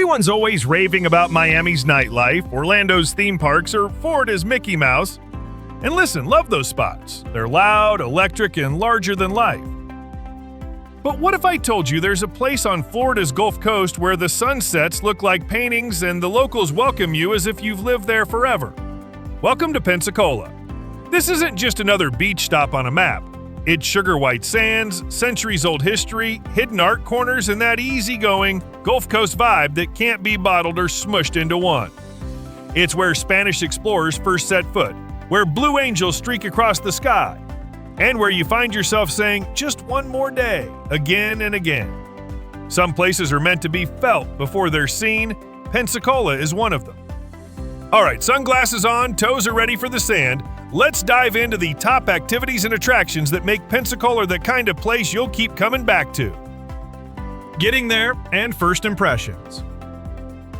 Everyone's always raving about Miami's nightlife, Orlando's theme parks, or Florida's Mickey Mouse. And listen, love those spots. They're loud, electric, and larger than life. But what if I told you there's a place on Florida's Gulf Coast where the sunsets look like paintings and the locals welcome you as if you've lived there forever? Welcome to Pensacola. This isn't just another beach stop on a map. It's sugar white sands, centuries-old history, hidden art corners, and that easygoing Gulf Coast vibe that can't be bottled or smushed into one. It's where Spanish explorers first set foot, where blue angels streak across the sky, and where you find yourself saying, just one more day, again and again. Some places are meant to be felt before they're seen. Pensacola is one of them. All right, sunglasses on, toes are ready for the sand. Let's dive into the top activities and attractions that make Pensacola the kind of place you'll keep coming back to. Getting there and first impressions.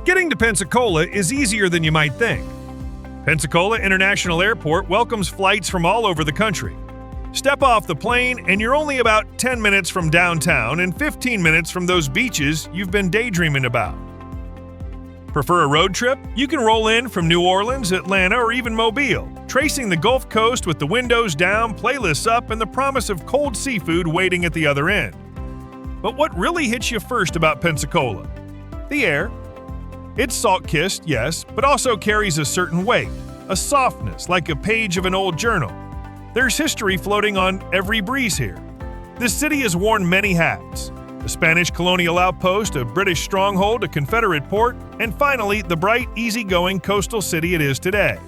Getting to Pensacola is easier than you might think. Pensacola International Airport welcomes flights from all over the country. Step off the plane and you're only about 10 minutes from downtown and 15 minutes from those beaches you've been daydreaming about. Prefer a road trip? You can roll in from New Orleans, Atlanta, or even Mobile, tracing the Gulf Coast with the windows down, playlists up, and the promise of cold seafood waiting at the other end. But what really hits you first about Pensacola? The air. It's salt-kissed, yes, but also carries a certain weight, a softness like a page of an old journal. There's history floating on every breeze here. This city has worn many hats. A Spanish colonial outpost, a British stronghold, a Confederate port, and finally, the bright, easygoing coastal city it is today.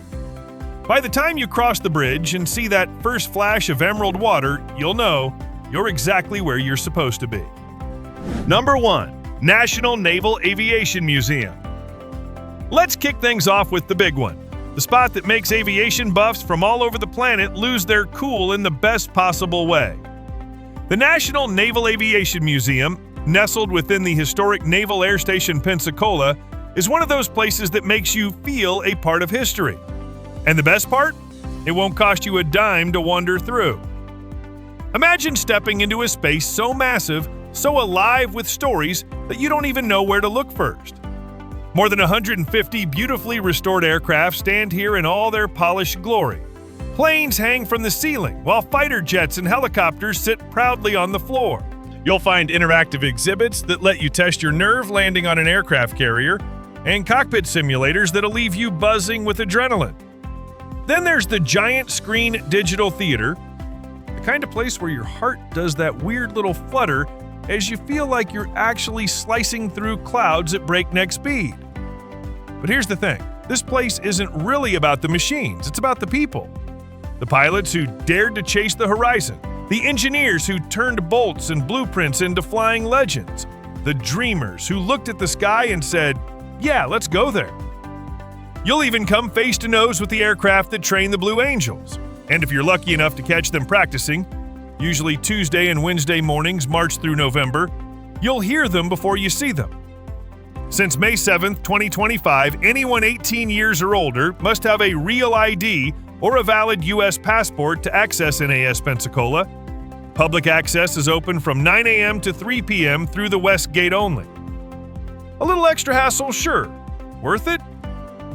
By the time you cross the bridge and see that first flash of emerald water, you'll know you're exactly where you're supposed to be. Number 1. National Naval Aviation Museum. Let's kick things off with the big one, the spot that makes aviation buffs from all over the planet lose their cool in the best possible way. The National Naval Aviation Museum, nestled within the historic Naval Air Station Pensacola, is one of those places that makes you feel a part of history. And the best part? It won't cost you a dime to wander through. Imagine stepping into a space so massive, so alive with stories that you don't even know where to look first. More than 150 beautifully restored aircraft stand here in all their polished glory. Planes hang from the ceiling, while fighter jets and helicopters sit proudly on the floor. You'll find interactive exhibits that let you test your nerve landing on an aircraft carrier, and cockpit simulators that'll leave you buzzing with adrenaline. Then there's the giant screen digital theater, the kind of place where your heart does that weird little flutter as you feel like you're actually slicing through clouds at breakneck speed. But here's the thing, this place isn't really about the machines, it's about the people. The pilots who dared to chase the horizon, the engineers who turned bolts and blueprints into flying legends, the dreamers who looked at the sky and said, yeah, let's go there. You'll even come face to nose with the aircraft that train the Blue Angels. And if you're lucky enough to catch them practicing, usually Tuesday and Wednesday mornings, March through November, you'll hear them before you see them. Since May 7th, 2025, anyone 18 years or older must have a real ID or a valid U.S. passport to access NAS Pensacola. Public access is open from 9 a.m. to 3 p.m. through the West Gate only. A little extra hassle, sure. Worth it?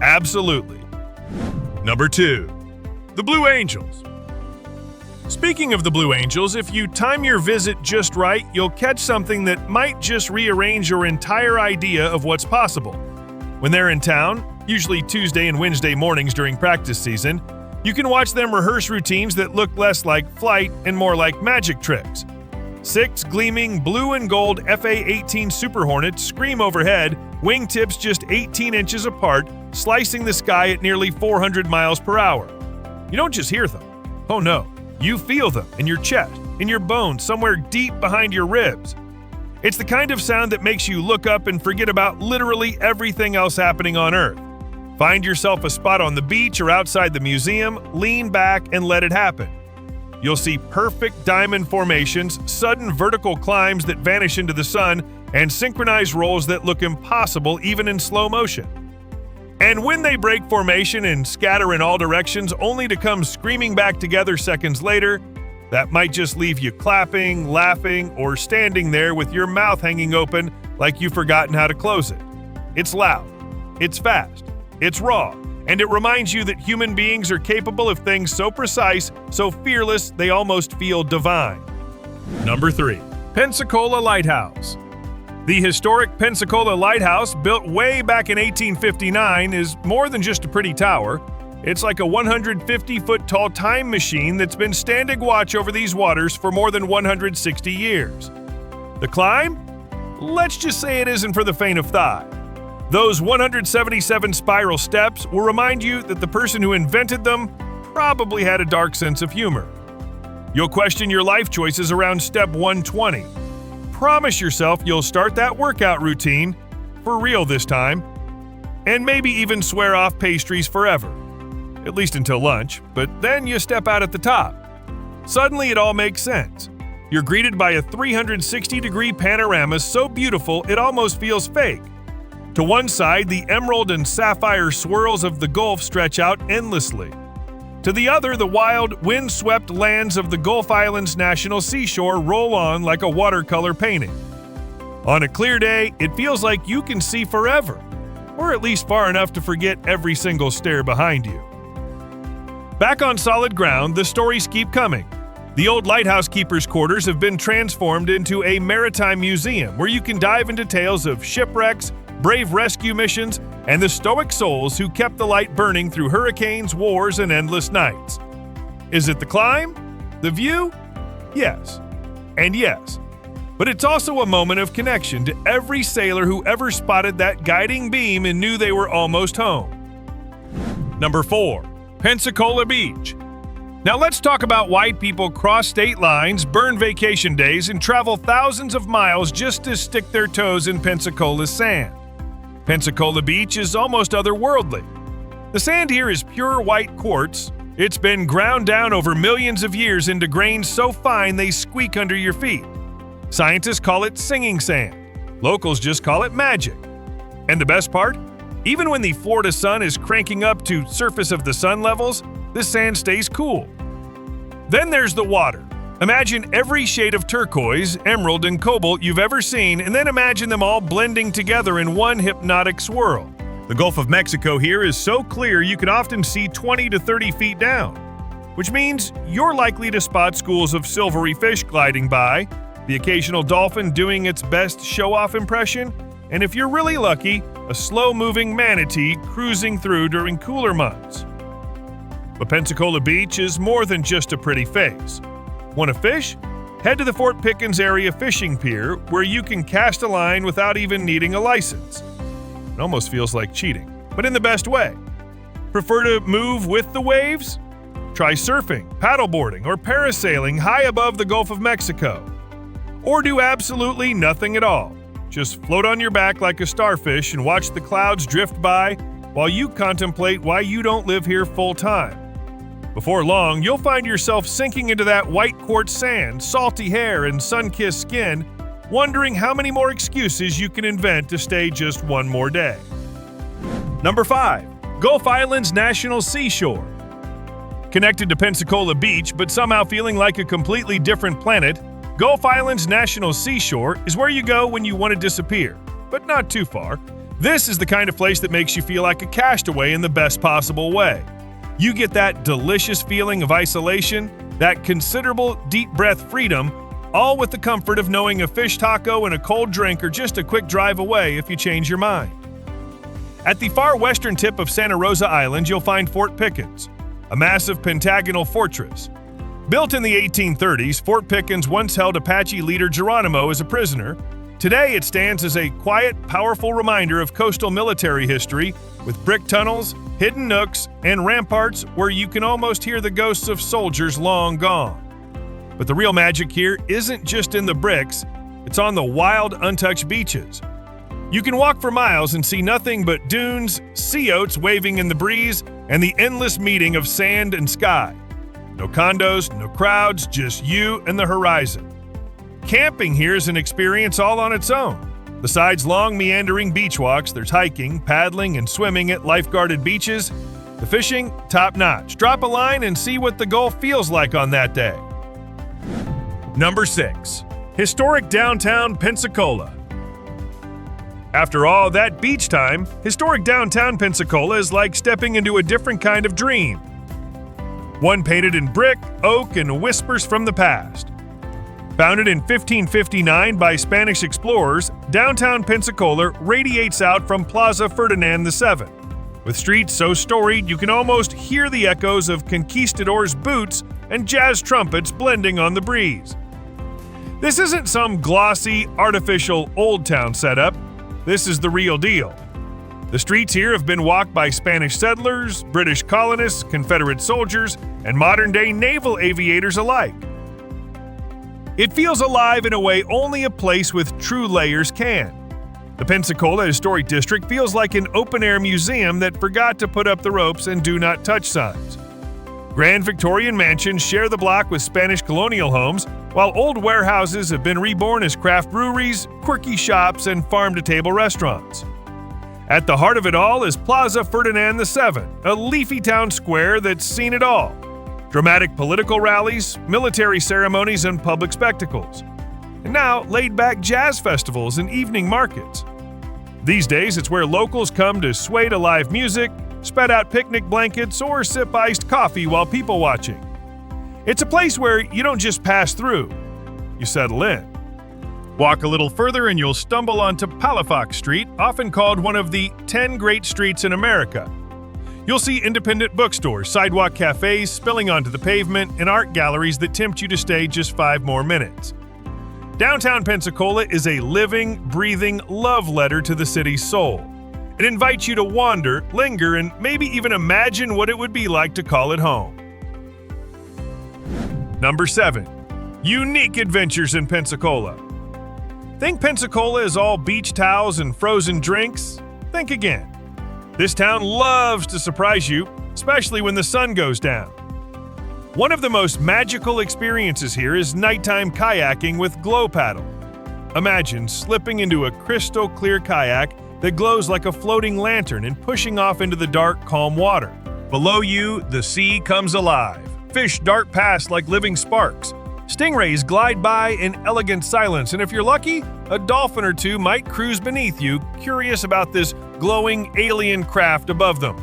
Absolutely. Number 2. The Blue Angels. Speaking of the Blue Angels, if you time your visit just right, you'll catch something that might just rearrange your entire idea of what's possible. When they're in town, usually Tuesday and Wednesday mornings during practice season, you can watch them rehearse routines that look less like flight and more like magic tricks. 6 gleaming blue and gold FA-18 Super Hornets scream overhead, wingtips just 18 inches apart, slicing the sky at nearly 400 miles per hour. You don't just hear them. Oh no, you feel them in your chest, in your bones, somewhere deep behind your ribs. It's the kind of sound that makes you look up and forget about literally everything else happening on Earth. Find yourself a spot on the beach or outside the museum, lean back and let it happen. You'll see perfect diamond formations, sudden vertical climbs that vanish into the sun, and synchronized rolls that look impossible even in slow motion. And when they break formation and scatter in all directions only to come screaming back together seconds later, that might just leave you clapping, laughing, or standing there with your mouth hanging open like you've forgotten how to close it. It's loud, it's fast, it's raw, and it reminds you that human beings are capable of things so precise, so fearless, they almost feel divine. Number 3. Pensacola Lighthouse. The historic Pensacola Lighthouse, built way back in 1859, is more than just a pretty tower. It's like a 150-foot-tall time machine that's been standing watch over these waters for more than 160 years. The climb? Let's just say it isn't for the faint of thigh. Those 177 spiral steps will remind you that the person who invented them probably had a dark sense of humor. You'll question your life choices around step 120. Promise yourself you'll start that workout routine, for real this time, and maybe even swear off pastries forever. At least until lunch, but then you step out at the top. Suddenly it all makes sense. You're greeted by a 360-degree panorama so beautiful it almost feels fake. To one side, the emerald and sapphire swirls of the Gulf stretch out endlessly. To the other, the wild, wind-swept lands of the Gulf Islands National Seashore roll on like a watercolor painting. On a clear day, it feels like you can see forever, or at least far enough to forget every single stare behind you. Back on solid ground, the stories keep coming. The old lighthouse keepers' quarters have been transformed into a maritime museum where you can dive into tales of shipwrecks, brave rescue missions, and the stoic souls who kept the light burning through hurricanes, wars, and endless nights. Is it the climb? The view? Yes. And yes. But it's also a moment of connection to every sailor who ever spotted that guiding beam and knew they were almost home. Number 4. Pensacola Beach. Now let's talk about why people cross state lines, burn vacation days, and travel thousands of miles just to stick their toes in Pensacola's sand. Pensacola Beach is almost otherworldly. The sand here is pure white quartz. It's been ground down over millions of years into grains so fine they squeak under your feet. Scientists call it singing sand. Locals just call it magic. And the best part? Even when the Florida sun is cranking up to surface of the sun levels, this sand stays cool. Then there's the water. Imagine every shade of turquoise, emerald, and cobalt you've ever seen, and then imagine them all blending together in one hypnotic swirl. The Gulf of Mexico here is so clear you can often see 20 to 30 feet down, which means you're likely to spot schools of silvery fish gliding by, the occasional dolphin doing its best show-off impression, and if you're really lucky, a slow-moving manatee cruising through during cooler months. But Pensacola Beach is more than just a pretty face. Want to fish? Head to the Fort Pickens area fishing pier where you can cast a line without even needing a license. It almost feels like cheating, but in the best way. Prefer to move with the waves? Try surfing, paddleboarding, or parasailing high above the Gulf of Mexico. Or do absolutely nothing at all. Just float on your back like a starfish and watch the clouds drift by while you contemplate why you don't live here full time. Before long, you'll find yourself sinking into that white quartz sand, salty hair, and sun-kissed skin, wondering how many more excuses you can invent to stay just one more day. Number 5. Gulf Islands National Seashore. Connected to Pensacola Beach, but somehow feeling like a completely different planet, Gulf Islands National Seashore is where you go when you want to disappear, but not too far. This is the kind of place that makes you feel like a castaway in the best possible way. You get that delicious feeling of isolation, that considerable deep breath freedom, all with the comfort of knowing a fish taco and a cold drink are just a quick drive away if you change your mind. At the far western tip of Santa Rosa Island, you'll find Fort Pickens, a massive pentagonal fortress. Built in the 1830s, Fort Pickens once held Apache leader Geronimo as a prisoner. Today, it stands as a quiet, powerful reminder of coastal military history, with brick tunnels, hidden nooks, and ramparts where you can almost hear the ghosts of soldiers long gone. But the real magic here isn't just in the bricks, it's on the wild, untouched beaches. You can walk for miles and see nothing but dunes, sea oats waving in the breeze, and the endless meeting of sand and sky. No condos, no crowds, just you and the horizon. Camping here is an experience all on its own. Besides long, meandering beach walks, there's hiking, paddling, and swimming at life-guarded beaches. The fishing, top-notch. Drop a line and see what the Gulf feels like on that day. Number 6. Historic downtown Pensacola. After all that beach time, historic downtown Pensacola is like stepping into a different kind of dream. One painted in brick, oak, and whispers from the past. Founded in 1559 by Spanish explorers, downtown Pensacola radiates out from Plaza Ferdinand VII, with streets so storied you can almost hear the echoes of conquistadors' boots and jazz trumpets blending on the breeze. This isn't some glossy, artificial old town setup. This is the real deal. The streets here have been walked by Spanish settlers, British colonists, Confederate soldiers, and modern-day naval aviators alike. It feels alive in a way only a place with true layers can. The Pensacola Historic District feels like an open-air museum that forgot to put up the ropes and do not touch signs. Grand Victorian mansions share the block with Spanish colonial homes, while old warehouses have been reborn as craft breweries, quirky shops, and farm-to-table restaurants. At the heart of it all is Plaza Ferdinand VII, a leafy town square that's seen it all. Dramatic political rallies, military ceremonies, and public spectacles. And now, laid-back jazz festivals and evening markets. These days, it's where locals come to sway to live music, spread out picnic blankets, or sip iced coffee while people watching. It's a place where you don't just pass through, you settle in. Walk a little further and you'll stumble onto Palafox Street, often called one of the 10 great streets in America. You'll see independent bookstores, sidewalk cafes spilling onto the pavement, and art galleries that tempt you to stay just 5 more minutes. Downtown Pensacola is a living, breathing love letter to the city's soul. It invites you to wander, linger, and maybe even imagine what it would be like to call it home. Number 7. Unique adventures in Pensacola. Think Pensacola is all beach towels and frozen drinks? Think again. This town loves to surprise you, especially when the sun goes down. One of the most magical experiences here is nighttime kayaking with glow paddle. Imagine slipping into a crystal clear kayak that glows like a floating lantern and pushing off into the dark, calm water. Below you, the sea comes alive. Fish dart past like living sparks. Stingrays glide by in elegant silence, and if you're lucky, a dolphin or two might cruise beneath you, curious about this glowing alien craft above them.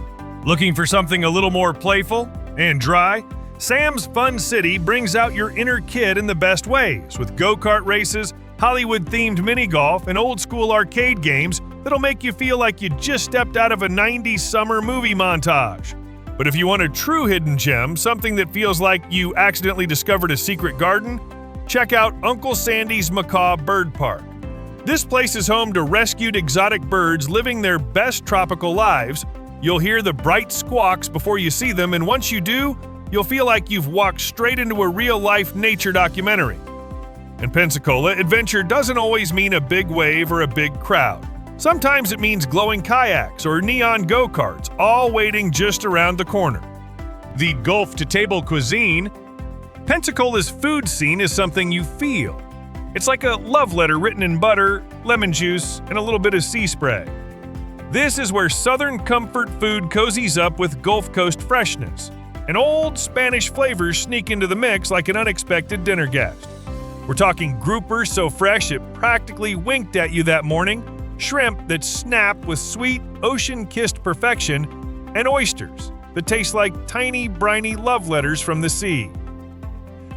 Looking for something a little more playful and dry? Sam's Fun City brings out your inner kid in the best ways, with go-kart races, Hollywood-themed mini-golf, and old-school arcade games that'll make you feel like you just stepped out of a 90s summer movie montage. But if you want a true hidden gem, something that feels like you accidentally discovered a secret garden, check out Uncle Sandy's Macaw Bird Park. This place is home to rescued exotic birds living their best tropical lives. You'll hear the bright squawks before you see them, and once you do, you'll feel like you've walked straight into a real-life nature documentary. In Pensacola, adventure doesn't always mean a big wave or a big crowd. Sometimes it means glowing kayaks or neon go-karts, all waiting just around the corner. The Gulf to Table Cuisine. Pensacola's food scene is something you feel. It's like a love letter written in butter, lemon juice, and a little bit of sea spray. This is where Southern comfort food cozies up with Gulf Coast freshness, and old Spanish flavors sneak into the mix like an unexpected dinner guest. We're talking groupers so fresh it practically winked at you that morning, shrimp that snap with sweet, ocean-kissed perfection, and oysters that taste like tiny, briny love letters from the sea.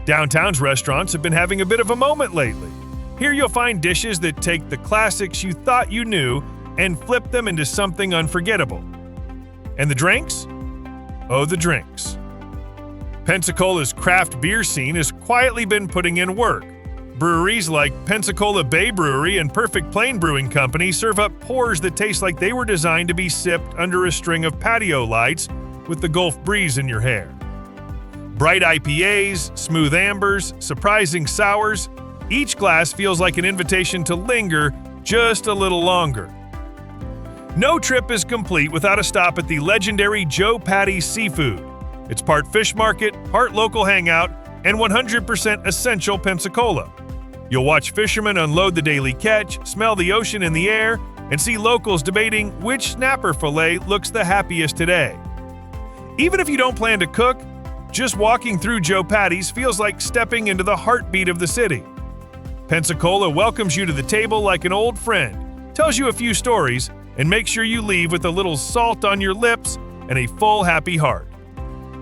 Downtown's restaurants have been having a bit of a moment lately. Here you'll find dishes that take the classics you thought you knew and flip them into something unforgettable. And the drinks? Oh, the drinks. Pensacola's craft beer scene has quietly been putting in work. Breweries like Pensacola Bay Brewery and Perfect Plain Brewing Company serve up pours that taste like they were designed to be sipped under a string of patio lights with the Gulf breeze in your hair. Bright IPAs, smooth ambers, surprising sours, each glass feels like an invitation to linger just a little longer. No trip is complete without a stop at the legendary Joe Patty's Seafood. It's part fish market, part local hangout, and 100% essential Pensacola. You'll watch fishermen unload the daily catch, smell the ocean in the air, and see locals debating which snapper fillet looks the happiest today. Even if you don't plan to cook, just walking through Joe Patty's feels like stepping into the heartbeat of the city. Pensacola welcomes you to the table like an old friend, tells you a few stories, and makes sure you leave with a little salt on your lips and a full happy heart.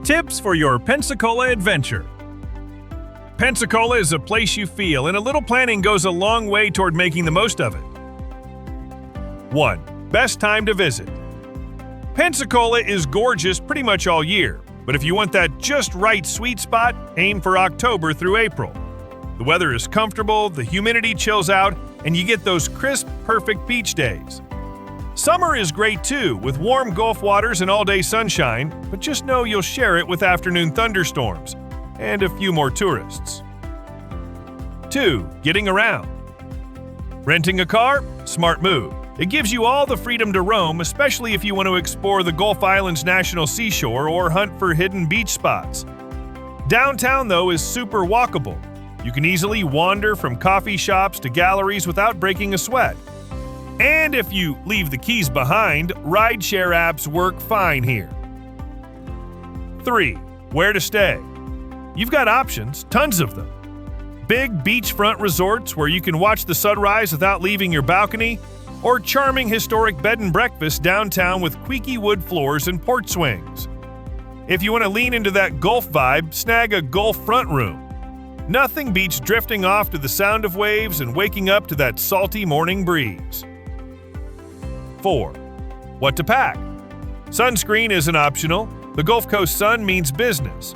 Tips for your Pensacola adventure. Pensacola is a place you feel, and a little planning goes a long way toward making the most of it. 1. Best time to visit. Pensacola is gorgeous pretty much all year, but if you want that just right sweet spot, aim for October through April. The weather is comfortable, the humidity chills out, and you get those crisp, perfect beach days. Summer is great too, with warm Gulf waters and all-day sunshine, but just know you'll share it with afternoon thunderstorms and a few more tourists. 2. Getting around. Renting a car? Smart move. It gives you all the freedom to roam, especially if you want to explore the Gulf Islands National Seashore or hunt for hidden beach spots. Downtown, though, is super walkable. You can easily wander from coffee shops to galleries without breaking a sweat. And if you leave the keys behind, rideshare apps work fine here. 3. Where to stay. You've got options, tons of them. Big beachfront resorts where you can watch the sunrise without leaving your balcony, or charming historic bed and breakfast downtown with creaky wood floors and porch swings. If you want to lean into that Gulf vibe, snag a Gulf front room. Nothing beats drifting off to the sound of waves and waking up to that salty morning breeze. 4. What to pack. Sunscreen isn't optional. The Gulf Coast sun means business.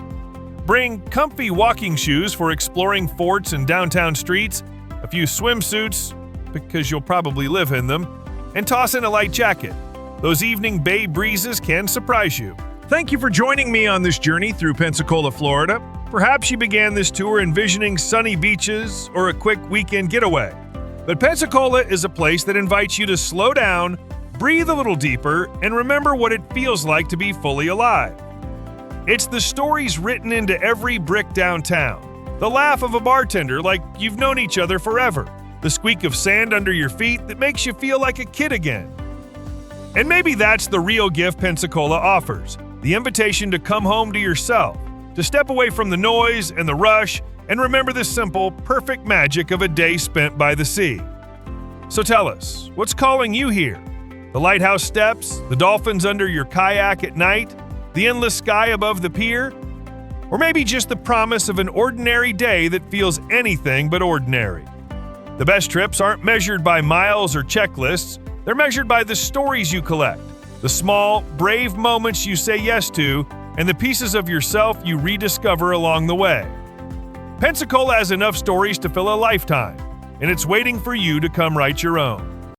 Bring comfy walking shoes for exploring forts and downtown streets, a few swimsuits, because you'll probably live in them, and toss in a light jacket. Those evening bay breezes can surprise you. Thank you for joining me on this journey through Pensacola, Florida. Perhaps you began this tour envisioning sunny beaches or a quick weekend getaway. But Pensacola is a place that invites you to slow down, breathe a little deeper, and remember what it feels like to be fully alive. It's the stories written into every brick downtown, the laugh of a bartender like you've known each other forever, the squeak of sand under your feet that makes you feel like a kid again. And maybe that's the real gift Pensacola offers, the invitation to come home to yourself, to step away from the noise and the rush and remember the simple, perfect magic of a day spent by the sea. So tell us, what's calling you here? The lighthouse steps, the dolphins under your kayak at night, the endless sky above the pier? Or maybe just the promise of an ordinary day that feels anything but ordinary? The best trips aren't measured by miles or checklists, they're measured by the stories you collect, the small, brave moments you say yes to, and the pieces of yourself you rediscover along the way. Pensacola has enough stories to fill a lifetime, and it's waiting for you to come write your own.